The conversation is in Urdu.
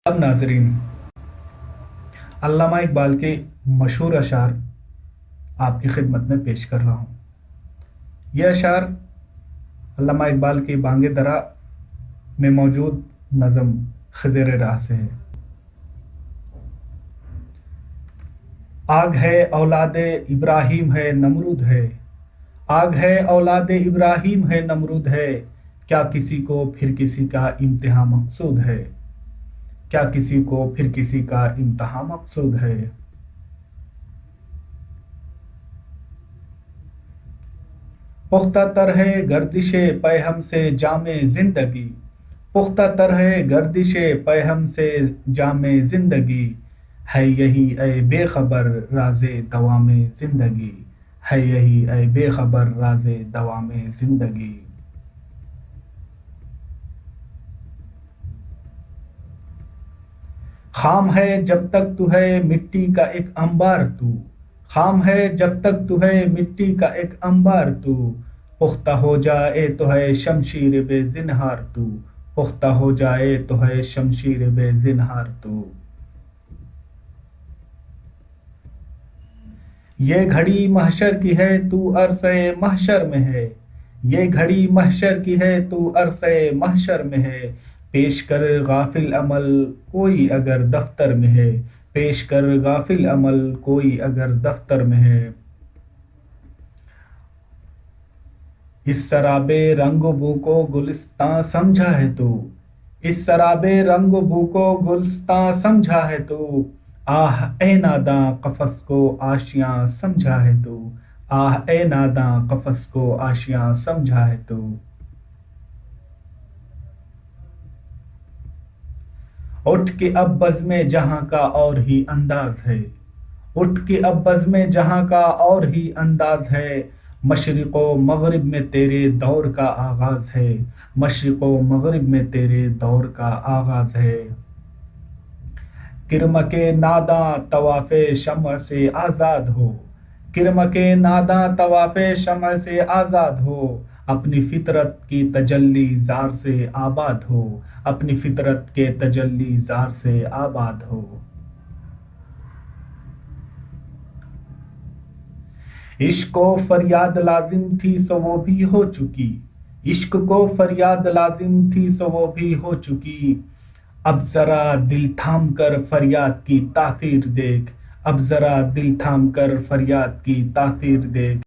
اب ناظرین، علامہ اقبال کے مشہور اشعار آپ کی خدمت میں پیش کر رہا ہوں۔ یہ اشعار علامہ اقبال کی بانگ درا میں موجود نظم خضر راہ سے ہے۔ آگ ہے اولاد ابراہیم ہے نمرود ہے، آگ ہے اولاد ابراہیم ہے نمرود ہے، کیا کسی کو پھر کسی کا امتحان مقصود ہے، کیا کسی کو پھر کسی کا امتحان مقصود ہے۔ پختہ تر ہے گردش پیہم سے جام زندگی، پختہ تر ہے گردش پیہم سے جام زندگی، ہے یہی اے بے خبر راز دوام زندگی، ہے یہی اے بے خبر راز دوام زندگی۔ خام ہے جب تک تو ہے مٹی کا ایک انبار تو، خام ہے جب تک تو ہے مٹی کا ایک انبار تو، پختہ ہو جائے تو ہے شمشیر بے زنہار تو، پختہ ہو جائے تو ہے شمشیر بے زنہار تو۔ یہ گھڑی محشر کی ہے تو عرصہ محشر میں ہے، یہ گھڑی محشر کی ہے تو عرصہ محشر میں ہے، پیش کر غافل عمل کوئی اگر دفتر میں ہے، پیش کر غافل عمل کوئی اگر دفتر میں ہے۔ اس سراب رنگ و بو کو گلستاں سمجھا ہے تو، اس سراب رنگ و بو کو گلستاں سمجھا ہے تو، آہ اے ناداں قفس کو آشیاں سمجھا ہے تو، آہ اے ناداں قفس کو آشیاں سمجھا ہے تو۔ اٹھ کے اب بزم جہاں کا اور ہی انداز ہے، اٹھ کے اب بزم جہاں کا اور ہی انداز ہے، مشرق و مغرب میں تیرے دور کا آغاز ہے، مشرق و مغرب میں تیرے دور کا آغاز ہے۔ کرم کے ناداں طواف شمع سے آزاد ہو، کرم کے ناداں طواف شمع سے آزاد ہو، اپنی فطرت کی تجلی زار سے آباد ہو، اپنی فطرت کے تجلی زار سے آباد ہو۔ عشق کو فریاد لازم تھی سو وہ بھی ہو چکی، عشق کو فریاد لازم تھی سو وہ بھی ہو چکی، اب ذرا دل تھام کر فریاد کی تاثیر دیکھ، اب ذرا دل تھام کر فریاد کی تاثیر دیکھ۔